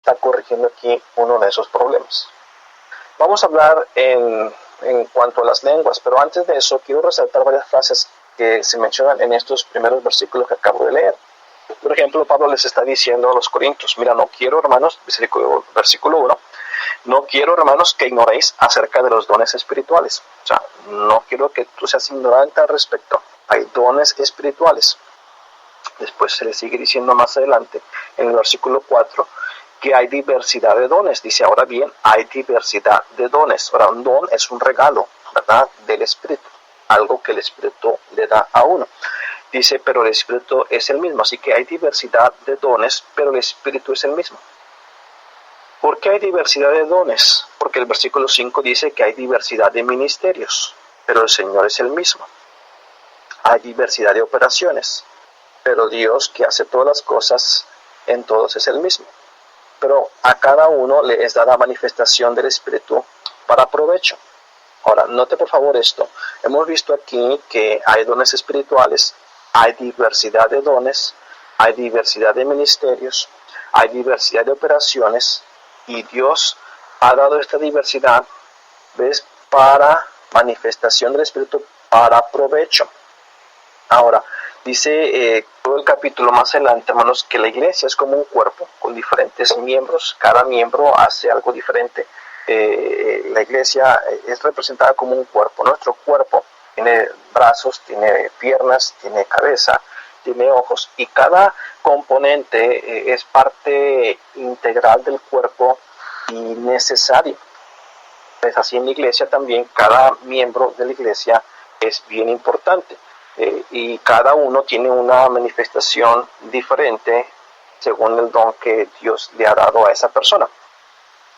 está corrigiendo aquí uno de esos problemas. Vamos a hablar en cuanto a las lenguas, pero antes de eso quiero resaltar varias frases que se mencionan en estos primeros versículos que acabo de leer. Por ejemplo, Pablo les está diciendo a los corintios, mira, no quiero, hermanos, versículo 1, no quiero, hermanos, que ignoréis acerca de los dones espirituales. O sea, no quiero que tú seas ignorante al respecto. Hay dones espirituales. Después se le sigue diciendo más adelante, en el versículo 4, que hay diversidad de dones. Dice, ahora bien, hay diversidad de dones. Ahora, un don es un regalo, ¿verdad?, del Espíritu. Algo que el Espíritu le da a uno. Dice, pero el Espíritu es el mismo. Así que hay diversidad de dones, pero el Espíritu es el mismo. ¿Por qué hay diversidad de dones? Porque el versículo 5 dice que hay diversidad de ministerios, pero el Señor es el mismo. Hay diversidad de operaciones, pero Dios, que hace todas las cosas, en todos es el mismo. Pero a cada uno le es dada manifestación del Espíritu para provecho. Ahora, note por favor esto. Hemos visto aquí que hay dones espirituales, hay diversidad de dones, hay diversidad de ministerios, hay diversidad de operaciones, y Dios ha dado esta diversidad, ¿ves?, para manifestación del Espíritu, para provecho. Ahora, dice todo el capítulo más adelante, hermanos, que la iglesia es como un cuerpo con diferentes miembros. Cada miembro hace algo diferente. La iglesia es representada como un cuerpo. Nuestro cuerpo tiene brazos, tiene piernas, tiene cabeza, tiene ojos, y cada componente es parte integral del cuerpo y necesario. Pues así en la iglesia también cada miembro de la iglesia es bien importante. Y cada uno tiene una manifestación diferente según el don que Dios le ha dado a esa persona.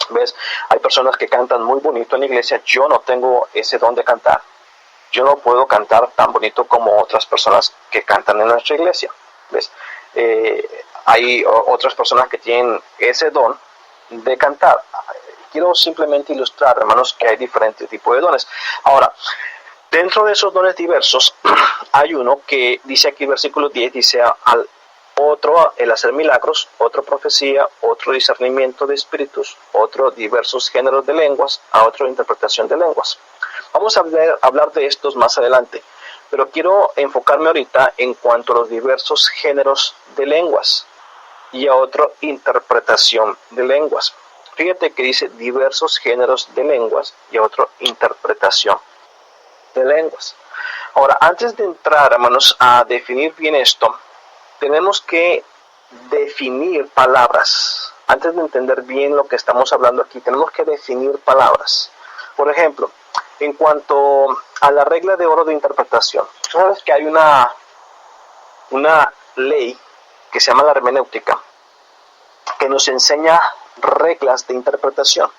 ¿Ves? Hay personas que cantan muy bonito en la iglesia. Yo no tengo ese don de cantar. Yo no puedo cantar tan bonito como otras personas que cantan en nuestra iglesia. ¿Ves? Hay otras personas que tienen ese don de cantar. Quiero simplemente ilustrar, hermanos, que hay diferentes tipos de dones. Ahora, dentro de esos dones diversos, hay uno que dice aquí, versículo 10, dice al otro el hacer milagros, otro profecía, otro discernimiento de espíritus, otro diversos géneros de lenguas, a otro interpretación de lenguas. Vamos a hablar de estos más adelante, pero quiero enfocarme ahorita en cuanto a los diversos géneros de lenguas y a otro interpretación de lenguas. Fíjate que dice diversos géneros de lenguas y a otro interpretación de lenguas. Ahora, antes de entrar, hermanos, a definir bien esto, tenemos que definir palabras. Antes de entender bien lo que estamos hablando aquí, tenemos que definir palabras. Por ejemplo, en cuanto a la regla de oro de interpretación, tú sabes que hay una ley que se llama la hermenéutica, que nos enseña reglas de interpretación.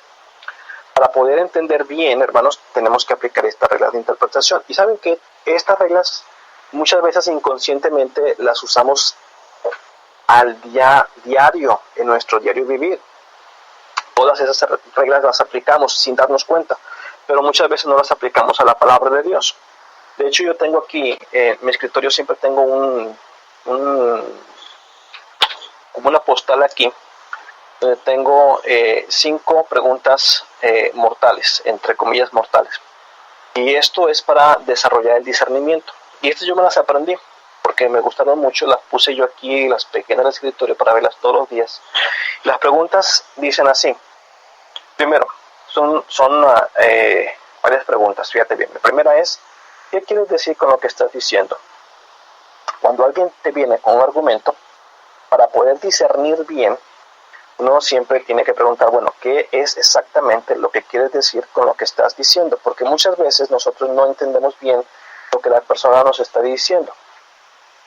Para poder entender bien, hermanos, tenemos que aplicar estas reglas de interpretación. Y saben que estas reglas muchas veces inconscientemente las usamos al diario, en nuestro diario vivir. Todas esas reglas las aplicamos sin darnos cuenta, pero muchas veces no las aplicamos a la palabra de Dios. De hecho, yo tengo aquí, en mi escritorio siempre tengo como una postal aquí, donde tengo 5 preguntas mortales, entre comillas mortales. Y esto es para desarrollar el discernimiento. Y estas yo me las aprendí, porque me gustaron mucho, las puse yo aquí, las pegué en el escritorio para verlas todos los días. Las preguntas dicen así. Primero, son varias preguntas, fíjate bien. La primera es, ¿qué quieres decir con lo que estás diciendo? Cuando alguien te viene con un argumento, para poder discernir bien, uno siempre tiene que preguntar, bueno, ¿qué es exactamente lo que quieres decir con lo que estás diciendo? Porque muchas veces nosotros no entendemos bien lo que la persona nos está diciendo.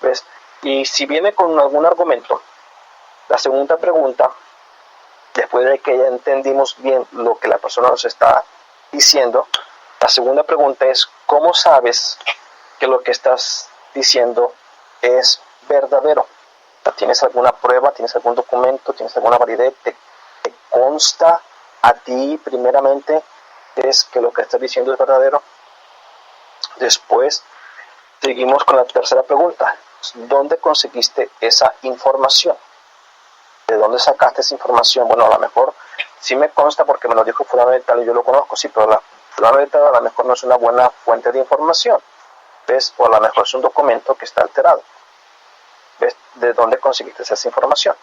¿Ves? Y si viene con algún argumento, la segunda pregunta, después de que ya entendimos bien lo que la persona nos está diciendo, la segunda pregunta es, ¿cómo sabes que lo que estás diciendo es verdadero? ¿Tienes alguna prueba? ¿Tienes algún documento? ¿Tienes alguna validez? ¿Te consta a ti primeramente es que lo que estás diciendo es verdadero? Después seguimos con la tercera pregunta. ¿Dónde conseguiste esa información? ¿De dónde sacaste esa información? Bueno, a lo mejor sí me consta porque me lo dijo fulano de tal y yo lo conozco, sí, pero fulano de tal a lo mejor no es una buena fuente de información, ¿ves? O a lo mejor es un documento que está alterado. ¿Ves? ¿De dónde conseguiste esa información?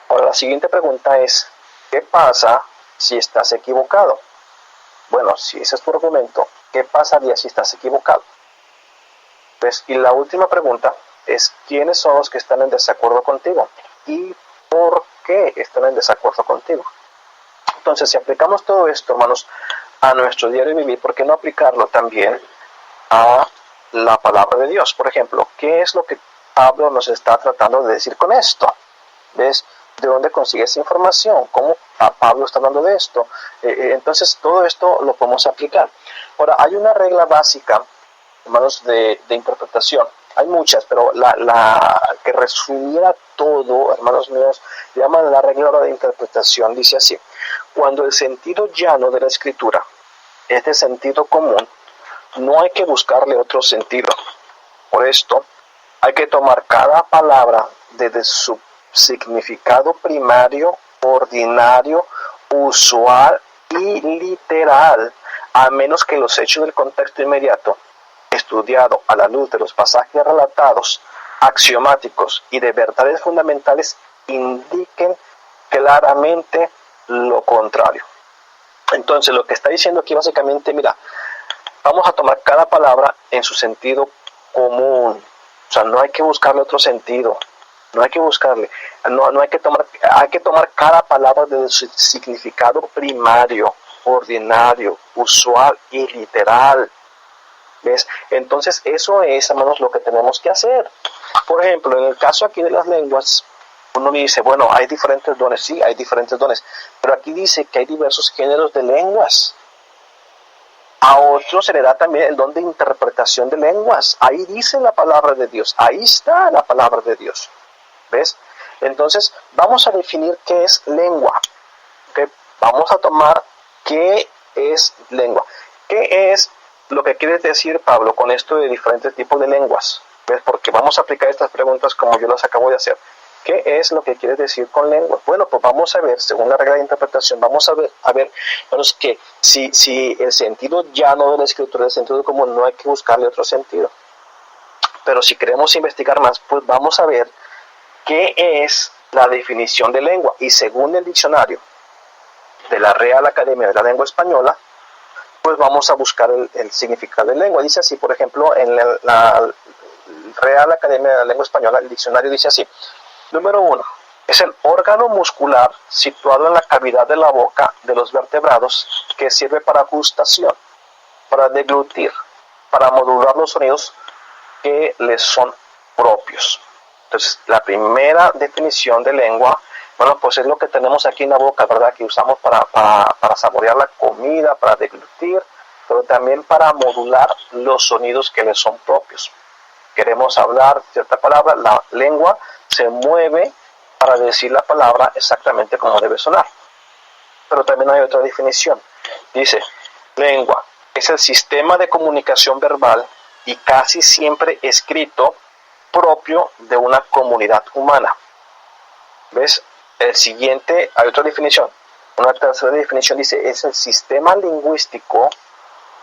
Ahora, la siguiente pregunta es, ¿qué pasa si estás equivocado? Bueno, si ese es tu argumento, ¿qué pasaría si estás equivocado? ¿Ves? Y la última pregunta es, ¿quiénes son los que están en desacuerdo contigo? ¿Y por qué están en desacuerdo contigo? Entonces, si aplicamos todo esto, hermanos, a nuestro diario vivir, ¿por qué no aplicarlo también a la palabra de Dios? Por ejemplo, ¿qué es lo que Pablo nos está tratando de decir con esto? ¿Ves? ¿De dónde consigue esa información? ¿Cómo Pablo está hablando de esto? Entonces, todo esto lo podemos aplicar. Ahora, hay una regla básica, hermanos, de interpretación. Hay muchas, pero la que resumiera todo, hermanos míos, llaman la regla de interpretación. Dice así: cuando el sentido llano de la escritura es de sentido común, no hay que buscarle otro sentido. Por esto, hay que tomar cada palabra desde su significado primario, ordinario, usual y literal, a menos que los hechos del contexto inmediato, estudiado a la luz de los pasajes relatados, axiomáticos y de verdades fundamentales, indiquen claramente lo contrario. Entonces, lo que está diciendo aquí básicamente, mira, vamos a tomar cada palabra en su sentido común. O sea, no hay que buscarle otro sentido. No hay que buscarle. Hay que tomar cada palabra desde su significado primario, ordinario, usual y literal. ¿Ves? Entonces, eso es, hermanos, lo que tenemos que hacer. Por ejemplo, en el caso aquí de las lenguas, uno dice, bueno, hay diferentes dones. Sí, hay diferentes dones. Pero aquí dice que hay diversos géneros de lenguas. A otro se le da también el don de interpretación de lenguas. Ahí dice la palabra de Dios. Ahí está la palabra de Dios. ¿Ves? Entonces, vamos a definir qué es lengua. ¿Okay? Vamos a tomar qué es lengua. ¿Qué es lo que quiere decir Pablo con esto de diferentes tipos de lenguas? ¿Ves? Porque vamos a aplicar estas preguntas como yo las acabo de hacer. ¿Qué es lo que quiere decir con lengua? Bueno, pues vamos a ver, según la regla de interpretación, vamos a ver, menos que si el sentido llano de la escritura, el sentido común, no hay que buscarle otro sentido. Pero si queremos investigar más, pues vamos a ver qué es la definición de lengua. Y según el diccionario de la Real Academia de la Lengua Española, pues vamos a buscar el significado de lengua. Dice así, por ejemplo, en la Real Academia de la Lengua Española, el diccionario dice así: número 1, es el órgano muscular situado en la cavidad de la boca de los vertebrados que sirve para ajustación, para deglutir, para modular los sonidos que les son propios. Entonces, la primera definición de lengua, bueno, pues es lo que tenemos aquí en la boca, ¿verdad? Que usamos para saborear la comida, para deglutir, pero también para modular los sonidos que les son propios. Queremos hablar cierta palabra, la lengua se mueve para decir la palabra exactamente como debe sonar. Pero también hay otra definición. Dice, lengua es el sistema de comunicación verbal y casi siempre escrito propio de una comunidad humana. ¿Ves? El siguiente, hay otra definición. Una tercera definición dice, es el sistema lingüístico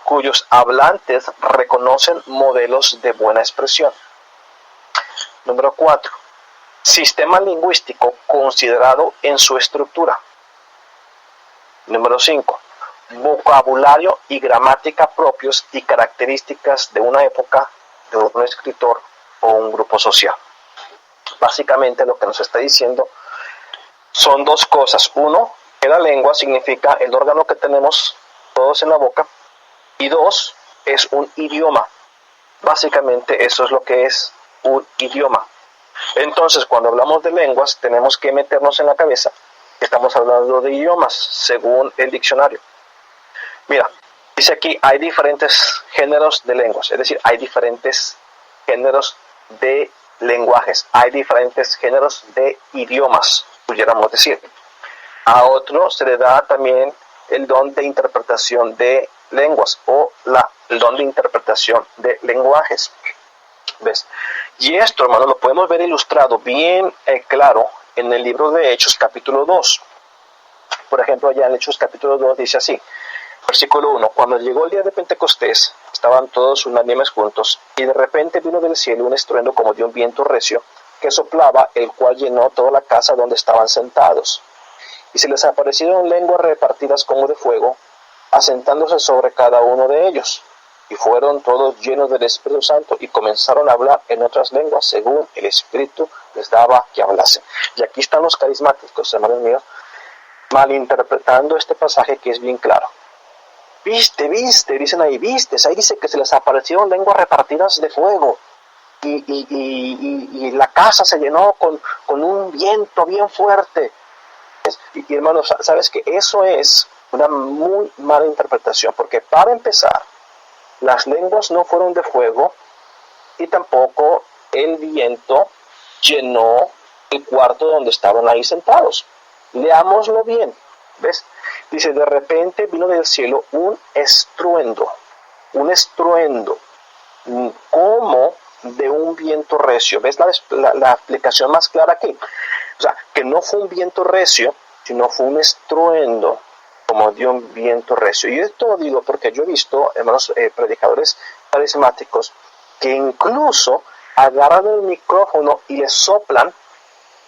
cuyos hablantes reconocen modelos de buena expresión. Número 4. Sistema lingüístico considerado en su estructura. Número 5. Vocabulario y gramática propios y características de una época, de un escritor o un grupo social. Básicamente lo que nos está diciendo son dos cosas. Uno, que la lengua significa el órgano que tenemos todos en la boca. Y dos, es un idioma. Básicamente eso es lo que es un idioma. Entonces, cuando hablamos de lenguas, tenemos que meternos en la cabeza que estamos hablando de idiomas, según el diccionario. Mira, dice aquí, hay diferentes géneros de lenguas, es decir, hay diferentes géneros de lenguajes, hay diferentes géneros de idiomas, pudiéramos decir. A otro se le da también el don de interpretación de lenguas o el don de interpretación de lenguajes. ¿Ves? Y esto, hermano, lo podemos ver ilustrado bien claro en el libro de Hechos capítulo 2. Por ejemplo, allá en Hechos capítulo 2 dice así, versículo 1, cuando llegó el día de Pentecostés, estaban todos unánimes juntos, y de repente vino del cielo un estruendo como de un viento recio, que soplaba, el cual llenó toda la casa donde estaban sentados. Y se les aparecieron lenguas repartidas como de fuego, asentándose sobre cada uno de ellos. Y fueron todos llenos del Espíritu Santo y comenzaron a hablar en otras lenguas según el Espíritu les daba que hablasen. Y aquí están los carismáticos, hermanos míos, malinterpretando este pasaje que es bien claro. Viste, dicen ahí, ahí dice que se les aparecieron lenguas repartidas de fuego. Y la casa se llenó con un viento bien fuerte. Y hermanos, sabes que eso es una muy mala interpretación, porque para empezar, las lenguas no fueron de fuego y tampoco el viento llenó el cuarto donde estaban ahí sentados. Leámoslo bien, ¿ves? Dice, de repente vino del cielo un estruendo, como de un viento recio. ¿Ves la explicación más clara aquí? O sea, que no fue un viento recio, sino fue un estruendo como de un viento recio. Y esto lo digo porque yo he visto, hermanos, predicadores carismáticos que incluso agarran el micrófono y le soplan,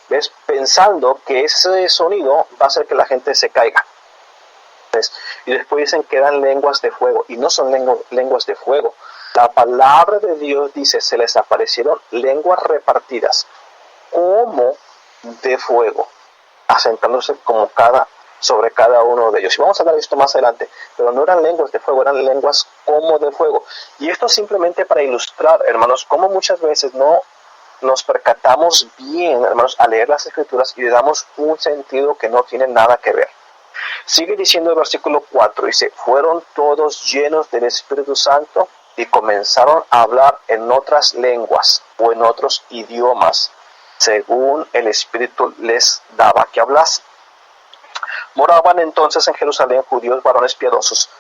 ¿ves? Pensando que ese sonido va a hacer que la gente se caiga. ¿Ves? Y después dicen que eran lenguas de fuego, y no son lenguas de fuego. La palabra de Dios dice, se les aparecieron lenguas repartidas como de fuego, asentándose como sobre cada uno de ellos. Y vamos a hablar de esto más adelante, pero no eran lenguas de fuego, eran lenguas como de fuego. Y esto simplemente para ilustrar, hermanos, cómo muchas veces no nos percatamos bien, hermanos, a leer las Escrituras y le damos un sentido que no tiene nada que ver. Sigue diciendo el versículo 4, dice, fueron todos llenos del Espíritu Santo y comenzaron a hablar en otras lenguas o en otros idiomas, según el Espíritu les daba que hablasen. Moraban entonces en Jerusalén judíos varones piadosos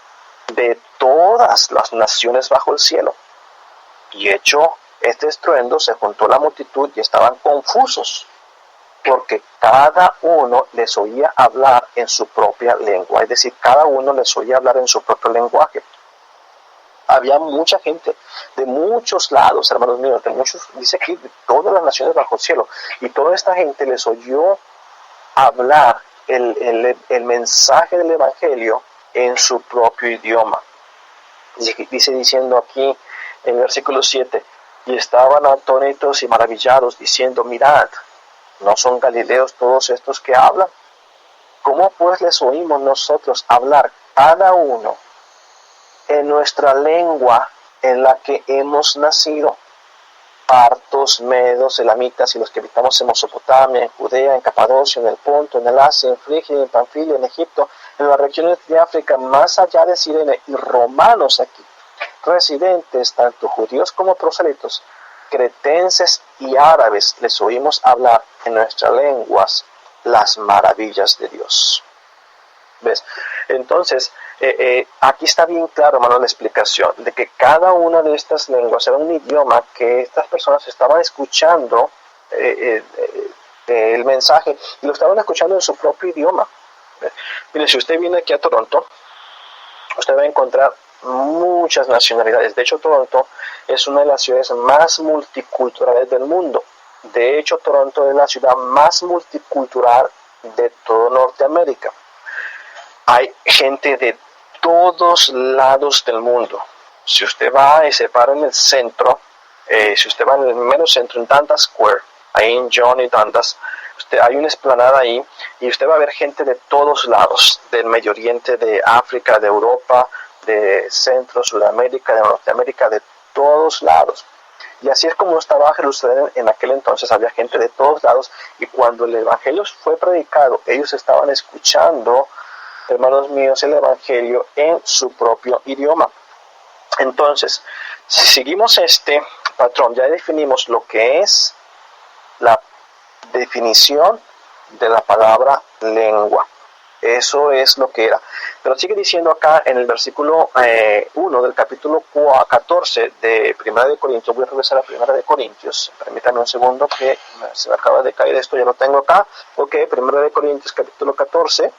de todas las naciones bajo el cielo. Y hecho este estruendo, se juntó la multitud y estaban confusos, porque cada uno les oía hablar en su propia lengua. Es decir, cada uno les oía hablar en su propio lenguaje. Había mucha gente de muchos lados, hermanos míos, dice aquí, de todas las naciones bajo el cielo. Y toda esta gente les oyó hablar el mensaje del Evangelio en su propio idioma. Dice diciendo aquí en el versículo 7, y estaban atónitos y maravillados, diciendo, mirad, ¿no son galileos todos estos que hablan? ¿Cómo pues les oímos nosotros hablar cada uno en nuestra lengua en la que hemos nacido? Partos, medos, elamitas y los que habitamos en Mesopotamia, en Judea, en Capadocia, en el Ponto, en el Asia, en Frigia, en Panfilia, en Egipto, en las regiones de África, más allá de Cirene, y romanos aquí, residentes, tanto judíos como proselitos, cretenses y árabes, les oímos hablar en nuestras lenguas las maravillas de Dios. ¿Ves? Entonces, aquí está bien claro, hermano, la explicación de que cada una de estas lenguas era un idioma que estas personas estaban escuchando el mensaje y lo estaban escuchando en su propio idioma. Mire, si usted viene aquí a Toronto, usted va a encontrar muchas nacionalidades. De hecho, Toronto es una de las ciudades más multiculturales del mundo. De hecho, Toronto es la ciudad más multicultural de todo Norteamérica. Hay gente de todos lados del mundo. Si usted va y se para en el centro, si usted va en el mero centro, en Dundas Square, ahí en John y Dundas, hay una explanada ahí y usted va a ver gente de todos lados, del Medio Oriente, de África, de Europa, de Centro, Sudamérica, de Norteamérica, de todos lados. Y así es como estaba Jerusalén en aquel entonces, había gente de todos lados, y cuando el Evangelio fue predicado, ellos estaban escuchando, hermanos míos, el Evangelio en su propio idioma. Entonces, si seguimos este patrón, ya definimos lo que es la definición de la palabra lengua. Eso es lo que era. Pero sigue diciendo acá en el versículo 1 del capítulo 14 de Primera de Corintios. Voy a regresar a Primera de Corintios. Permítanme un segundo que se me acaba de caer esto, ya lo tengo acá. Ok, Primera de Corintios capítulo 14.